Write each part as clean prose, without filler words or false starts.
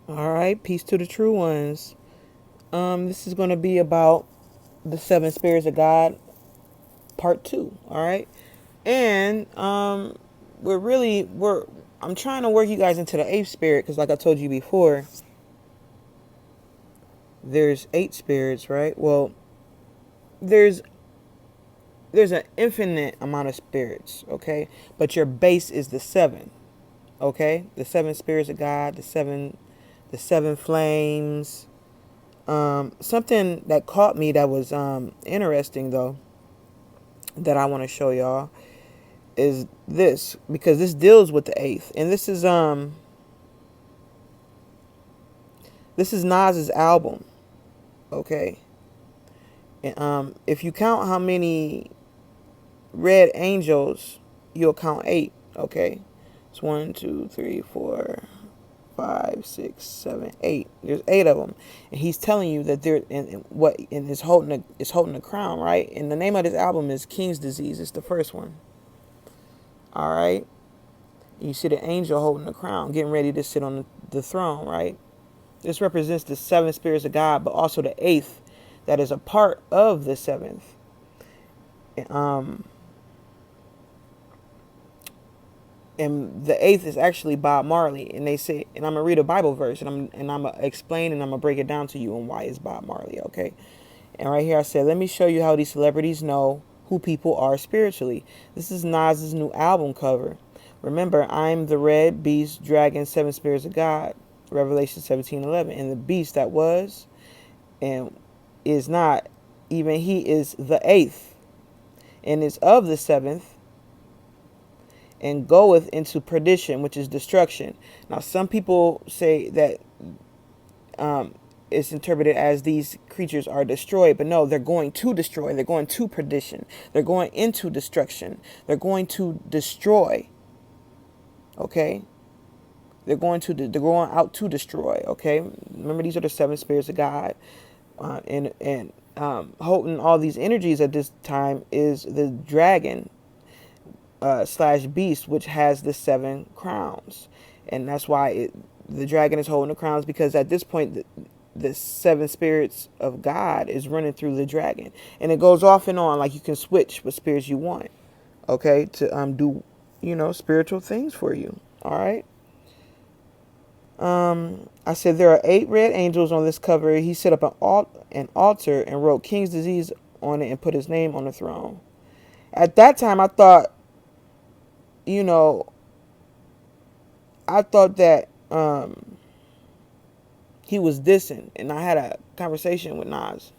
All right, peace to the true ones. This is going to be about the seven spirits of God, part two. All right, and we're I'm trying to work you guys into the eighth spirit because, like I told you before, there's eight spirits, right? Well, there's there's an infinite amount of spirits, okay, but your base is the seven, okay, the seven spirits of God, the seven flames. Something that caught me that was interesting though that I want to show y'all is this, because this deals with the eighth, and this is Nas's album, okay. And, if you count how many red angels, you'll count eight, okay. It's one, two, three, four, 5, 6, 7, 8. There's eight of them, and he's telling you that they're in what in is holding the crown, right? And the name of this album is King's Disease. It's the first one. All right. You see the angel holding the crown, getting ready to sit on the throne, right? This represents the seven spirits of God, but also the eighth, that is a part of the seventh. Um, and the eighth is actually Bob Marley, and they say, and I'm gonna read a Bible verse, and I'm gonna explain, and I'm gonna break it down to you and why it's Bob Marley, okay? And right here I said, let me show you how these celebrities know who people are spiritually. This is Nas's new album cover. Remember, I'm the red beast, dragon, seven spirits of God, Revelation 17:11, and the beast that was and is not, even he is the eighth, and is of the seventh, and goeth into perdition, which is destruction. Now, some people say that um, it's interpreted as these creatures are destroyed, but no, they're going to destroy. They're going to perdition. They're going into destruction. They're going to destroy. Okay, they're going out to destroy. Okay, remember these are the seven spirits of God, and holding all these energies at this time is the dragon slash beast, which has the seven crowns, and that's why the dragon is holding the crowns, because at this point the seven spirits of God is running through the dragon, and it goes off and on, like you can switch what spirits you want, okay, to do spiritual things for you. All right. I said there are eight red angels on this cover. He set up an altar and wrote King's Disease on it and put his name on the throne. At that time, you know, I thought that he was dissing, and I had a conversation with Nas,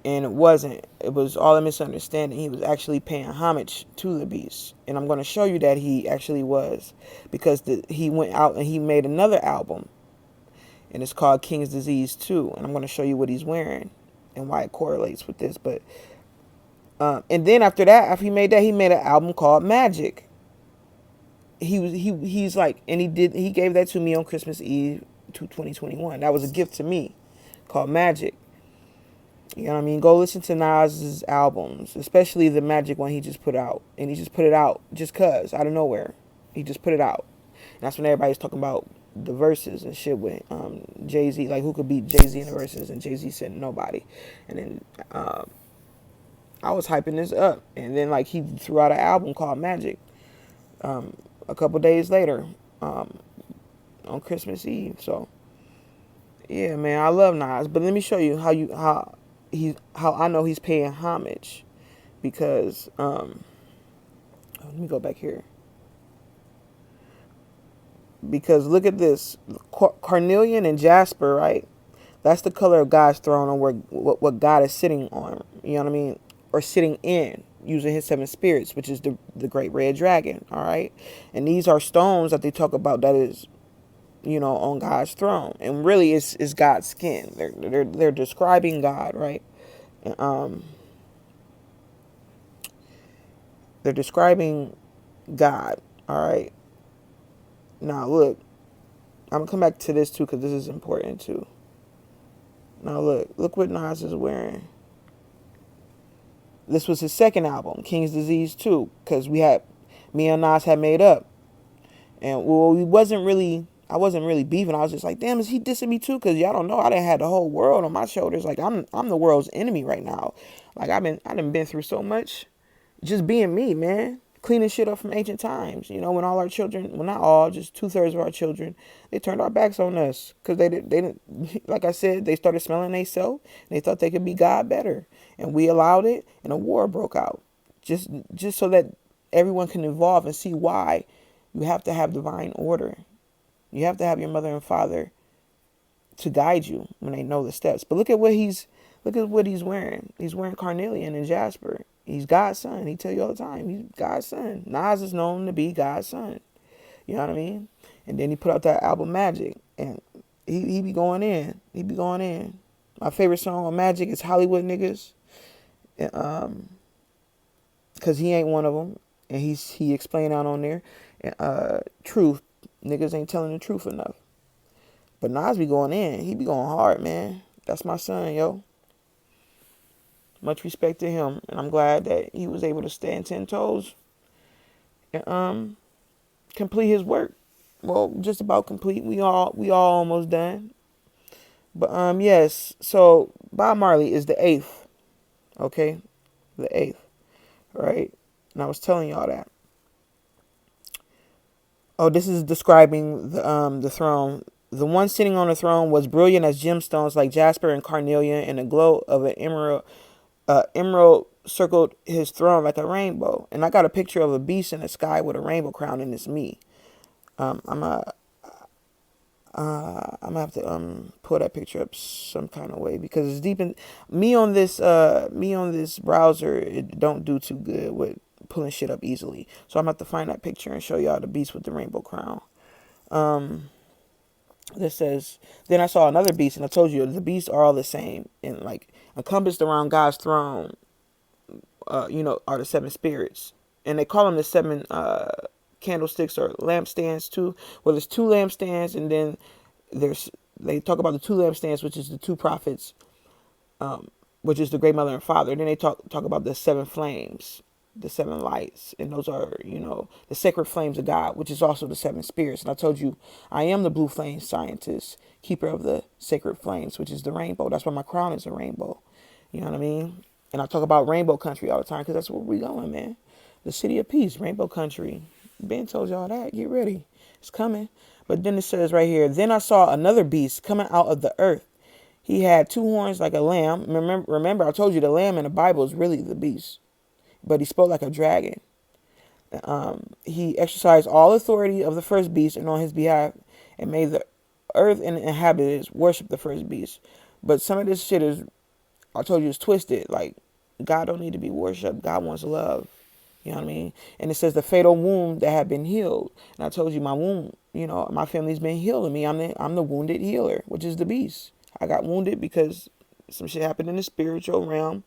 and it wasn't. It was all a misunderstanding. He was actually paying homage to the beast, and I'm going to show you that he actually was, because he went out and he made another album, and it's called King's Disease 2, and I'm going to show you what he's wearing and why it correlates with this. But and then after that, after he made that, he made an album called Magic. He's like, and he gave that to me on Christmas Eve to 2021. That was a gift to me, called Magic. You know what I mean? Go listen to Nas's albums, especially the Magic one he just put out. And he just put it out just cause, out of nowhere. He just put it out. And that's when everybody's talking about the verses and shit with Jay-Z, like who could beat Jay-Z in the verses, and Jay-Z said nobody. And then I was hyping this up, and then like he threw out an album called Magic a couple days later on Christmas Eve. So yeah, man, I love Nas, but let me show you how I know he's paying homage, because let me go back here, because look at this, carnelian and jasper, right? That's the color of God's throne, on where what God is sitting on. You know what I mean? Or sitting in, using his seven spirits, which is the great red dragon. All right, and these are stones that they talk about that is, on God's throne, and really it's God's skin. They're describing God, right? And, they're describing God. All right. Now look, I'm gonna come back to this too, because this is important too. Now look what Nas is wearing. This was his second album, King's Disease 2, because me and Nas had made up, and well, we wasn't really I wasn't really beefing. I was just like, damn, is he dissing me too? Cause y'all don't know I done had the whole world on my shoulders. Like I'm the world's enemy right now. Like I done been through so much, just being me, man. Cleaning shit up from ancient times. You know, when all our children, well not all, just 2/3 of our children, they turned our backs on us because they didn't. Like I said, they started smelling themselves. They thought they could be God better, and we allowed it, and a war broke out. Just so that everyone can evolve and see why you have to have divine order. You have to have your mother and father to guide you when they know the steps. But look at what he's wearing. He's wearing carnelian and jasper. He's God's son. He tell you all the time. He's God's son. Nas is known to be God's son. You know what I mean? And then he put out that album Magic, and he be going in. He be going in. My favorite song on Magic is Hollywood Niggas, cause he ain't one of them, and he explained out on there. Truth, niggas ain't telling the truth enough. But Nas be going in. He be going hard, man. That's my son, yo. Much respect to him, and I'm glad that he was able to stand 10 toes and complete his work. Well, just about complete. We all almost done. But yes. So Bob Marley is the eighth. Okay, the eighth, right? And I was telling y'all that. Oh, this is describing the throne. The one sitting on the throne was brilliant as gemstones like jasper and carnelian, and the glow of an emerald circled his throne like a rainbow. And I got a picture of a beast in the sky with a rainbow crown, and it's me. I'm gonna have to pull that picture up some kind of way because it's deep in me on this browser. It don't do too good with pulling shit up easily. So I'm gonna have to find that picture and show y'all the beast with the rainbow crown. This says, then I saw another beast, and I told you the beasts are all the same and like encompassed around God's throne. Are the seven spirits, and they call them the seven candlesticks or lampstands too. Well, there's two lampstands, and then they talk about the two lampstands, which is the two prophets, which is the great mother and father. And then they talk about the seven flames, the seven lights, and those are the sacred flames of God, which is also the seven spirits. And I told you I am the blue flame scientist, keeper of the sacred flames, which is the rainbow. That's why my crown is a rainbow. You know what I mean? And I talk about Rainbow Country all the time because that's where we going, man. The city of peace, Rainbow Country. Ben told y'all that. Get ready. It's coming. But then it says right here, then I saw another beast coming out of the earth. He had two horns like a lamb. Remember, I told you the lamb in the Bible is really the beast. But he spoke like a dragon. He exercised all authority of the first beast and on his behalf and made the earth and inhabitants worship the first beast. But some of this shit is, I told you, it's twisted. Like, God don't need to be worshipped. God wants love. You know what I mean? And it says the fatal wound that had been healed. And I told you my wound, my family's been healing me. I'm the wounded healer, which is the beast. I got wounded because some shit happened in the spiritual realm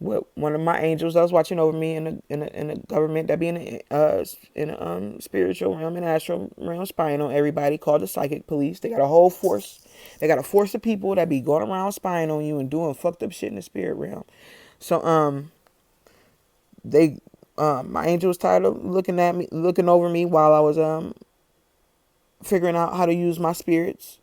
with one of my angels that was watching over me in the government that be in the spiritual realm and astral realm, spying on everybody, called the psychic police. They got a whole force. They got a force of people that be going around spying on you and doing fucked up shit in the spirit realm. So my angel was tired of looking over me while I was figuring out how to use my spirits,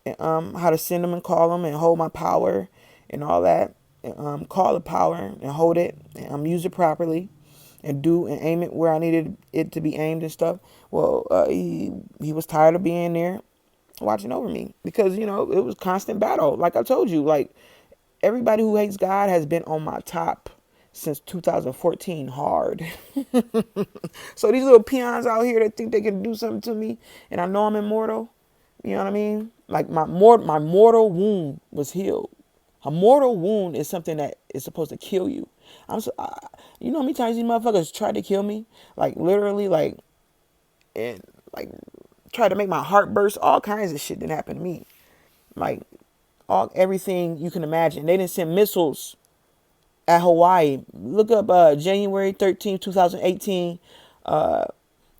and how to send them and call them and hold my power and all that. And, call the power and hold it and use it properly and do and aim it where I needed it to be aimed and stuff. Well, he was tired of being there watching over me because it was constant battle. Like I told you, like everybody who hates God has been on my top since 2014 hard. So these little peons out here that think they can do something to me and I know I'm immortal, you know what I mean? Like my mortal wound was healed. A mortal wound is something that is supposed to kill you. You know how many times these motherfuckers tried to kill me? Like literally, and tried to make my heart burst. All kinds of shit didn't happen to me. Like everything you can imagine. They didn't send missiles at Hawaii. Look up January 13th, 2018.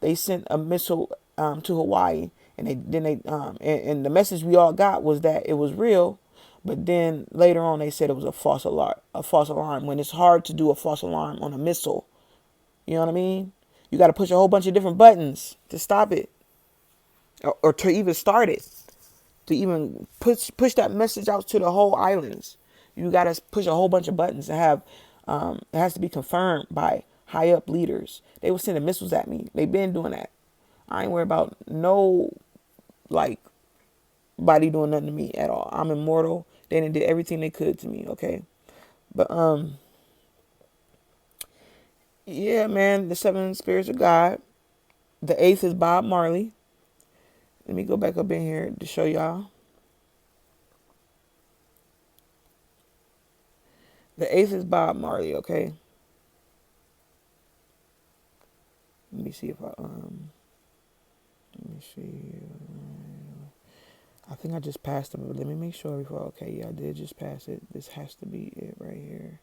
They sent a missile to Hawaii, and and the message we all got was that it was real. But then later on, they said it was a false alarm. When it's hard to do a false alarm on a missile, you know what I mean? You got to push a whole bunch of different buttons to stop it. or to even start it, to even push that message out to the whole islands. You got to push a whole bunch of buttons and have it has to be confirmed by high up leaders. They were sending missiles at me. They've been doing that. I ain't worried about no like body doing nothing to me at all. I'm immortal. They done did everything they could to me. Okay, but yeah, man, the seven spirits of God. The eighth is Bob Marley. Let me go back up in here to show y'all. The eighth is Bob Marley, okay? Let me see if let me see. I think I just passed them, but let me make sure before. Okay, yeah, I did just pass it. This has to be it right here.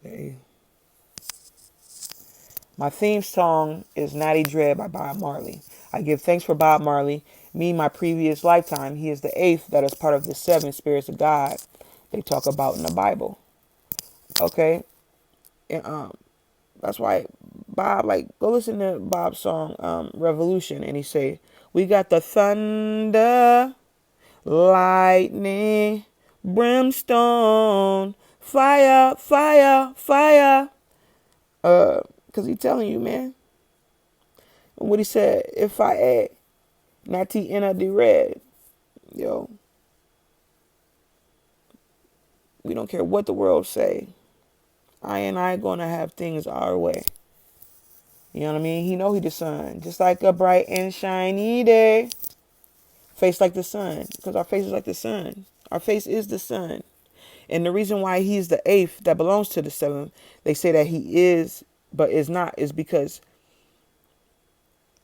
The eighth. My theme song is Natty Dread by Bob Marley. I give thanks for Bob Marley. Me, my previous lifetime, he is the eighth that is part of the seven spirits of God they talk about in the Bible. Okay? And that's why Bob, like, go listen to Bob's song, Revolution, and he say, we got the thunder, lightning, brimstone, fire, fire, fire. Cause he telling you, man. And what he said, if I add, not T N I D red, yo, we don't care what the world say. I and I gonna have things our way. You know what I mean? He know he the sun, just like a bright and shiny day. Face like the sun, because our face is like the sun. Our face is the sun. And the reason why he's the eighth that belongs to the seventh, they say that he is, but is not, is because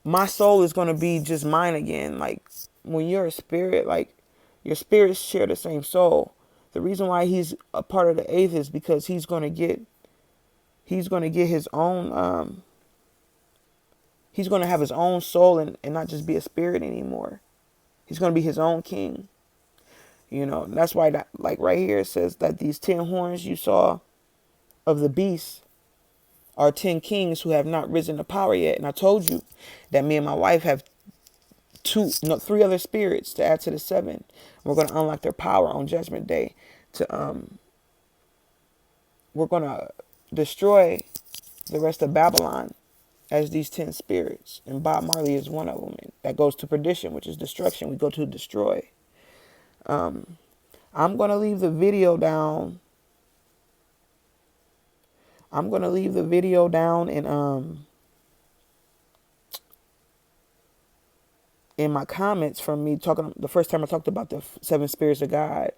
my soul is going to be just mine again. Like when you're a spirit, like your spirits share the same soul. The reason why he's a part of the eighth is because he's going to get his own, he's going to have his own soul and not just be a spirit anymore. He's going to be his own king. You know, that's why that, like right here, it says that these 10 horns you saw of the beast are 10 kings who have not risen to power yet. And I told you that me and my wife have three other spirits to add to the seven. We're going to unlock their power on Judgment Day. We're going to destroy the rest of Babylon as these 10 spirits. And Bob Marley is one of them. And that goes to perdition, which is destruction. We go to destroy. I'm going to leave the video down. I'm going to leave the video down in my comments from me talking the first time I talked about the seven spirits of God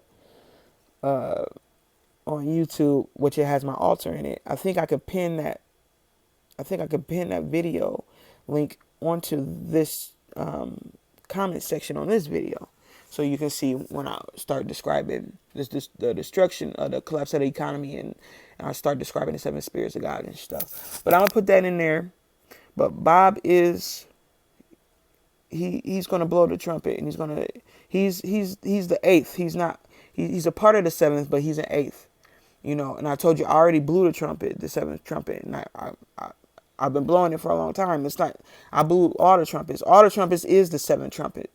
on YouTube, which it has my altar in it. I think I could pin that video link onto this comment section on this video. So you can see when I start describing the destruction of the collapse of the economy and I start describing the seven spirits of God and stuff. But I'm gonna put that in there. But Bob is he's gonna blow the trumpet and he's the eighth. He's a part of the seventh, but he's an eighth. You know, and I told you I already blew the trumpet, the seventh trumpet, and I've been blowing it for a long time. It's not I blew all the trumpets. All the trumpets is the seventh trumpet.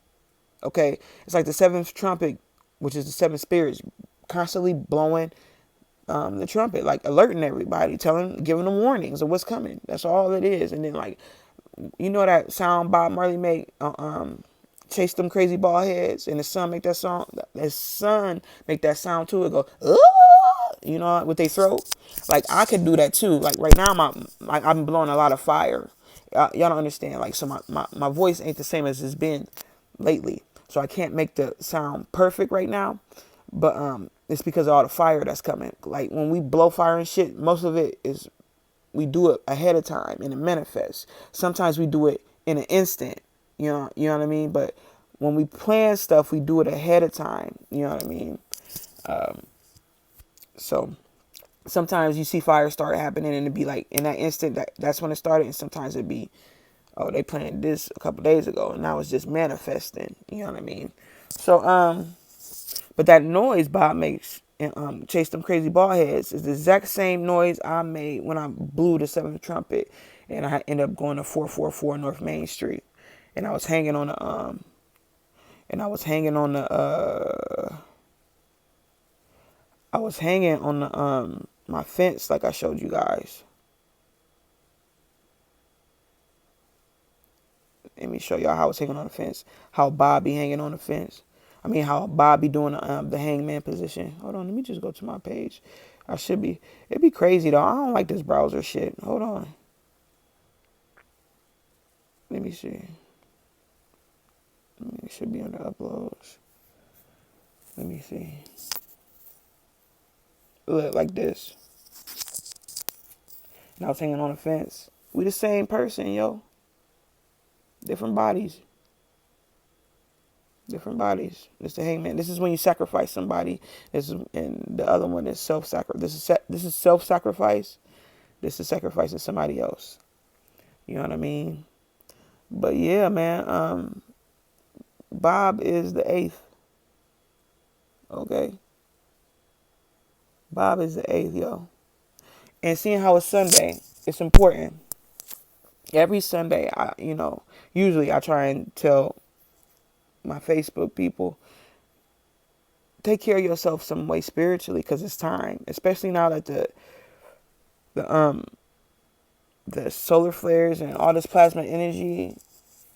Okay, it's like the seventh trumpet, which is the seven spirits, constantly blowing the trumpet, like alerting everybody, giving them warnings of what's coming. That's all it is. And then like, you know that sound Bob Marley made, chase them crazy bald heads, and the sun make that song. The sun make that sound too. It go, you know, with their throat. Like I could do that too. Like right now, I'm blowing a lot of fire. Y'all don't understand. Like so, my voice ain't the same as it's been lately. So I can't make the sound perfect right now, but it's because of all the fire that's coming. Like when we blow fire and shit, most of it is we do it ahead of time and it manifests. Sometimes we do it in an instant, you know what I mean? But when we plan stuff, we do it ahead of time, you know what I mean? So sometimes you see fire start happening and it'd be like in that instant, that's when it started. And sometimes it'd be, oh, they planned this a couple days ago and now it's just manifesting. You know what I mean? So, but that noise Bob makes and chase them crazy bald heads is the exact same noise I made when I blew the seventh trumpet and I ended up going to 444 North Main Street. and I was hanging on the and I was hanging on the I was hanging on the my fence like I showed you guys. Let me show y'all how I was hanging on the fence. How Bob be hanging on the fence. I mean, how Bob be doing the hangman position. Hold on, let me just go to my page. I should be. It'd be crazy though. I don't like this browser shit. Hold on. Let me see. It should be under uploads. Let me see. Look like this. And I was hanging on the fence. We the same person, yo. Different bodies. Different bodies. This the hangman. This is when you sacrifice somebody. This is, and the other one is self-sacrifice. This is self-sacrifice. This is sacrificing somebody else. You know what I mean? But yeah, man. Bob is the 8th. Okay. Bob is the 8th, yo. And seeing how it's Sunday, it's important. Every Sunday, usually I try and tell my Facebook people, take care of yourself some way spiritually, because it's time. Especially now that the solar flares and all this plasma energy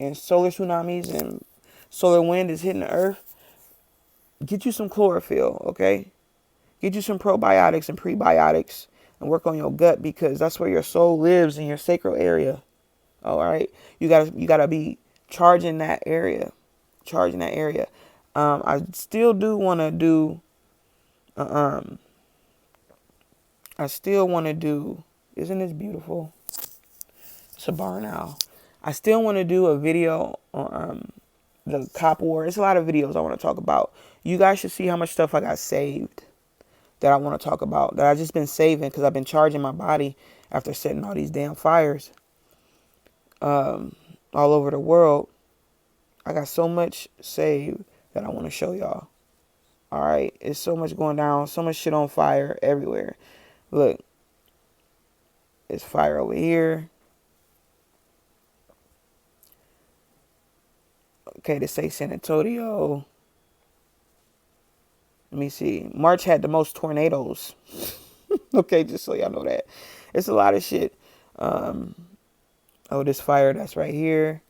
and solar tsunamis and solar wind is hitting the earth. Get you some chlorophyll, okay? Get you some probiotics and prebiotics and work on your gut, because that's where your soul lives, in your sacral area. All right, you gotta be charging that area, I still do want to do. I still want to do. Isn't this beautiful? It's a barn owl. I still want to do a video on the cop war. It's a lot of videos I want to talk about. You guys should see how much stuff I got saved that I want to talk about, that I just been saving because I've been charging my body after setting all these damn fires all over the world. I got so much saved that I want to show y'all. All right, it's so much going down, so much shit on fire everywhere. Look, it's fire over here. Okay, to say San Antonio. Let me see. March had the most tornadoes. Okay, just so y'all know that. It's a lot of shit. Oh, this fire that's right here.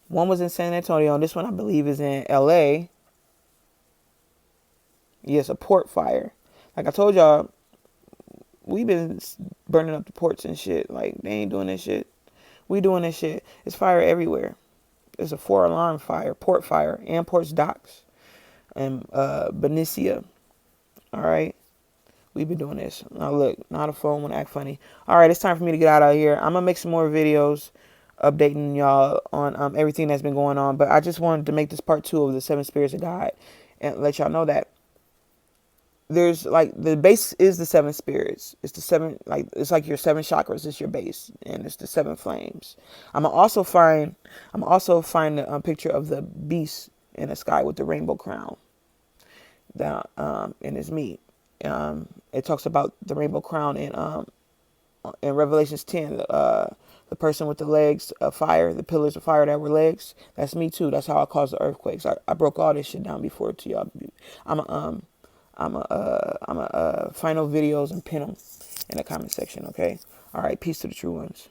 One was in San Antonio, and this one I believe is in LA. Yes, a port fire. Like I told y'all, we've been burning up the ports and shit. Like, they ain't doing this shit. We doing this shit. It's fire everywhere. It's a 4-alarm fire, port fire, and ports docks, and Benicia. All right. We've been doing this. Now look, now the phone want to act funny. All right, it's time for me to get out of here. I'm gonna make some more videos updating y'all on everything that's been going on. But I just wanted to make this part 2 of the 7 spirits of God and let y'all know that there's like, the base is the 7 spirits. It's the 7, like, it's like your 7 chakras is your base, and it's the 7 flames. I'm also find a picture of the beast in the sky with the rainbow crown. That and it's me. It talks about the rainbow crown in Revelations 10. The person with the legs of fire, the pillars of fire that were legs. That's me too. That's how I caused the earthquakes. I broke all this shit down before to y'all. I'm a final videos and pin them in the comment section. Okay. All right. Peace to the true ones.